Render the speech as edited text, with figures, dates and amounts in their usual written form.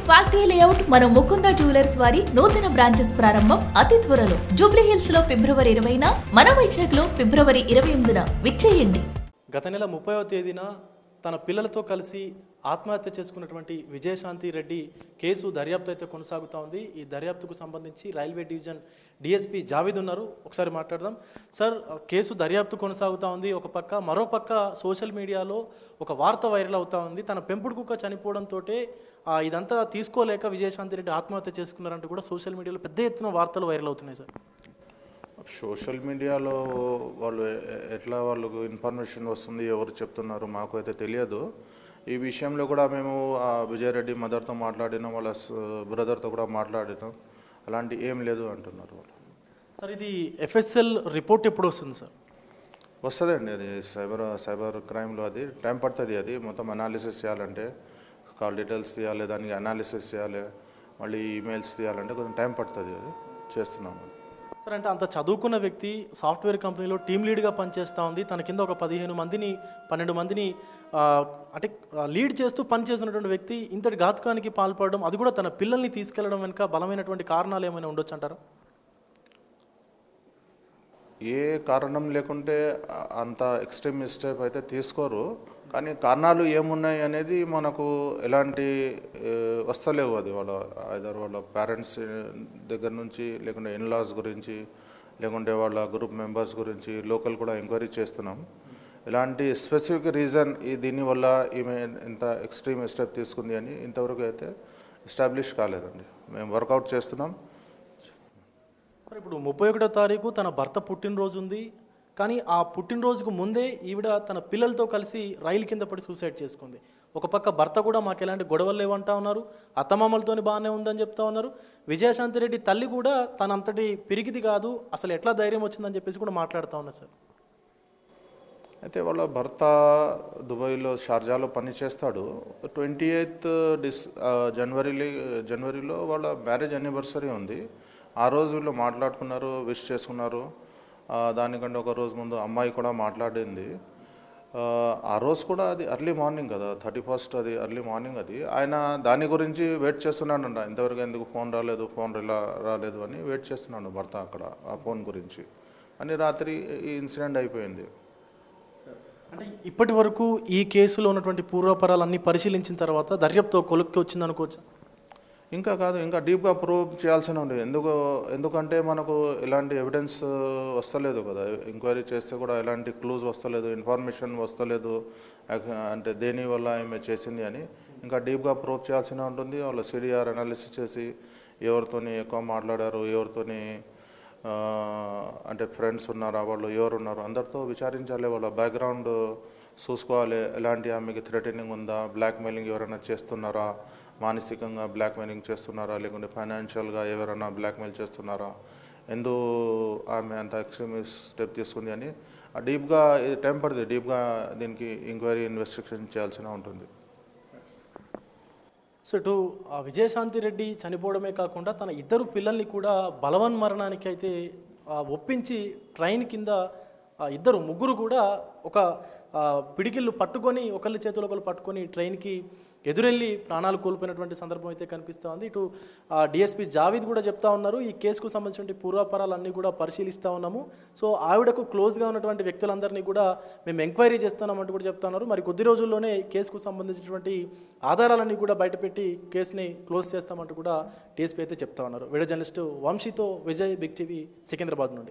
Factory layout మన Mukunda jewellers వారి నూతన బ్రాంచెస్ ప్రారంభం అతి త్వరలో జూబ్లీ హిల్స్ లో ఫిబ్రవరి 20న, మన వైజాగ్ లో ఫిబ్రవరి 28న విచ్చేయండి. గత నెల 30వ తేదీన తన పిల్లలతో కలిసి ఆత్మహత్య చేసుకున్నటువంటి విజయశాంతి రెడ్డి కేసు దర్యాప్తు అయితే కొనసాగుతూ ఉంది. ఈ దర్యాప్తుకు సంబంధించి రైల్వే డివిజన్ డిఎస్పీ జావేద్ ఉన్నారు, ఒకసారి మాట్లాడదాం. సార్, కేసు దర్యాప్తు కొనసాగుతూ ఉంది ఒక పక్క, మరో పక్క సోషల్ మీడియాలో ఒక వార్త వైరల్ అవుతూ ఉంది. తన పెంపుడు కుక్క చనిపోవడంతో ఇదంతా తీసుకోలేక విజయశాంతి రెడ్డి ఆత్మహత్య చేసుకున్నారంటూ కూడా సోషల్ మీడియాలో పెద్ద ఎత్తున వార్తలు వైరల్ అవుతున్నాయి సార్. సోషల్ మీడియాలో వాళ్ళు ఎట్లా వాళ్ళకు ఇన్ఫర్మేషన్ వస్తుంది, ఎవరు చెప్తున్నారు మాకు అయితే తెలియదు. ఈ విషయంలో కూడా మేము విజయరెడ్డి మదర్తో మాట్లాడినాం, వాళ్ళ బ్రదర్తో కూడా మాట్లాడినాం. అలాంటి ఏం లేదు అంటున్నారు వాళ్ళు. సార్, ఇది ఎఫ్ఎస్ఎల్ రిపోర్ట్ ఎప్పుడు వస్తుంది సార్? వస్తుందండి, అది సైబర్ క్రైమ్లో అది టైం పడుతుంది. అది మొత్తం అనాలిసిస్ చేయాలంటే కాల్ డీటెయిల్స్ తీయాలి, దానికి అనాలిసిస్ చేయాలి, మళ్ళీ ఈమెయిల్స్ తీయాలంటే కొంచెం టైం పడుతుంది. అది చేస్తున్నాము సార్. అంటే అంత చదువుకున్న వ్యక్తి సాఫ్ట్వేర్ కంపెనీలో టీమ్ లీడ్గా పనిచేస్తూ ఉంది. తన కింద ఒక 12 మందిని అంటే లీడ్ చేస్తూ పనిచేస్తున్నటువంటి వ్యక్తి ఇంతటి ఘాతుకానికి పాల్పడడం, అది కూడా తన పిల్లల్ని తీసుకెళ్లడం వెనుక బలమైనటువంటి కారణాలు ఏమైనా ఉండొచ్చు అంటారా? ఏ కారణం లేకుంటే అంత ఎక్స్ట్రీమ్ స్టెప్ అయితే తీసుకోరు, కానీ కారణాలు ఏమున్నాయి అనేది మనకు ఎలాంటి వస్తలేవు. అది వాళ్ళ పేరెంట్స్ దగ్గర నుంచి, లేకుంటే ఇన్లాస్ గురించి, లేకుంటే వాళ్ళ గ్రూప్ మెంబర్స్ గురించి లోకల్ కూడా ఎంక్వైరీ చేస్తున్నాం. ఎలాంటి స్పెసిఫిక్ రీజన్ దీనివల్ల ఈమె ఇంత ఎక్స్ట్రీమ్ స్టెప్ తీసుకుంది అని ఇంతవరకు అయితే ఎస్టాబ్లిష్ కాలేదండి. మేము వర్కౌట్ చేస్తున్నాం. ఇప్పుడు 31వ తారీఖు తన భర్త పుట్టినరోజు ఉంది, కానీ ఆ పుట్టినరోజుకు ముందే ఈవిడ తన పిల్లలతో కలిసి రైలు కింద పడి సూసైడ్ చేసుకుంది. ఒక పక్క భర్త కూడా మాకు ఎలాంటి గొడవలు లేవంటా ఉన్నారు, అత్తమామలతో బాగానే ఉందని చెప్తా ఉన్నారు. విజయశాంతి రెడ్డి తల్లి కూడా తనంతటి పిరికిది కాదు, అసలు ఎట్లా ధైర్యం వచ్చిందని చెప్పేసి కూడా మాట్లాడుతూ ఉన్నారు సార్. అయితే వాళ్ళ భర్త దుబాయ్లో, షార్జాలో పని చేస్తాడు. 28th జనవరిలో వాళ్ళ మ్యారేజ్ యానివర్సరీ ఉంది. ఆ రోజు వీళ్ళు మాట్లాడుకున్నారు, విష్ చేసుకున్నారు. దానికంటే ఒక రోజు ముందు అమ్మాయి కూడా మాట్లాడింది. ఆ రోజు కూడా అది ఎర్లీ మార్నింగ్ కదా, 31st, అది ఎర్లీ మార్నింగ్. అది ఆయన దాని గురించి వెయిట్ చేస్తున్నాడంట. ఇంతవరకు ఎందుకు ఫోన్ రాలేదు అని వెయిట్ చేస్తున్నాడు భర్త అక్కడ, ఆ ఫోన్ గురించి అని. రాత్రి ఈ ఇన్సిడెంట్ అయిపోయింది. అంటే ఇప్పటి వరకు ఈ కేసులో ఉన్నటువంటి పూర్వపరాలన్నీ పరిశీలించిన తర్వాత దర్యాప్తు కొలుక్కి వచ్చింది అనుకోవచ్చు? ఇంకా కాదు, ఇంకా డీప్గా ప్రూవ్ చేయాల్సిన ఉంది. ఎందుకంటే మనకు ఎలాంటి ఎవిడెన్స్ వస్తలేదు కదా, ఎంక్వైరీ చేస్తే కూడా ఎలాంటి క్లూజ్ వస్తలేదు, ఇన్ఫర్మేషన్ వస్తలేదు, అంటే దేనివల్ల ఈమె చేసింది అని ఇంకా డీప్గా ప్రూవ్ చేయాల్సిన ఉంటుంది. వాళ్ళ సిడిఆర్ అనాలిసిస్ చేసి ఎవరితోని ఎక్కువ మాట్లాడారు, ఎవరితోని అంటే ఫ్రెండ్స్ ఉన్నారా, వాళ్ళు ఎవరు ఉన్నారు, అందరితో విచారించాలి. వాళ్ళ బ్యాక్గ్రౌండ్ చూసుకోవాలి. ఎలాంటి ఆమెకి థ్రెటనింగ్ ఉందా, బ్లాక్మెయిలింగ్ ఎవరైనా చేస్తున్నారా, మానసికంగా బ్లాక్మెయిలింగ్ చేస్తున్నారా, లేకుంటే ఫైనాన్షియల్గా ఎవరైనా బ్లాక్మెయిల్ చేస్తున్నారా, ఎందుకు ఆమె అంత ఎక్స్ట్రీమిస్ట్ స్టెప్ తీసుకుంది అని డీప్గా టైం పడుతుంది. డీప్గా దీనికి ఎంక్వైరీ, ఇన్వెస్టిగేషన్ చేయాల్సిన ఉంటుంది. సో ఇటు విజయశాంతి రెడ్డి చనిపోవడమే కాకుండా తన ఇద్దరు పిల్లల్ని కూడా బలవన్మరణానికి అయితే ఒప్పించి ట్రైన్ కింద ముగ్గురు కూడా ఒక పిడికిళ్ళు పట్టుకొని, ఒకళ్ళ చేతులు ఒకళ్ళు పట్టుకొని ట్రైన్కి ఎదురెళ్ళి ప్రాణాలు కోల్పోయినటువంటి సందర్భం అయితే కనిపిస్తూ ఉంది. ఇటు డిఎస్పీ జావేద్ కూడా చెప్తా ఉన్నారు, ఈ కేసుకు సంబంధించిన పూర్వాపరాలన్నీ కూడా పరిశీలిస్తూ ఉన్నాము. సో ఆవిడకు క్లోజ్గా ఉన్నటువంటి వ్యక్తులందరినీ కూడా మేము ఎంక్వైరీ చేస్తున్నామంటూ కూడా చెప్తా ఉన్నారు. మరి కొద్ది రోజుల్లోనే కేసుకు సంబంధించినటువంటి ఆధారాలన్నీ కూడా బయటపెట్టి కేసుని క్లోజ్ చేస్తామంటూ కూడా డిఎస్పీ అయితే చెప్తా ఉన్నారు. వీడియో జర్నలిస్టు వంశీతో విజయ్, బిగ్ టీవీ, సికింద్రాబాద్ నుండి.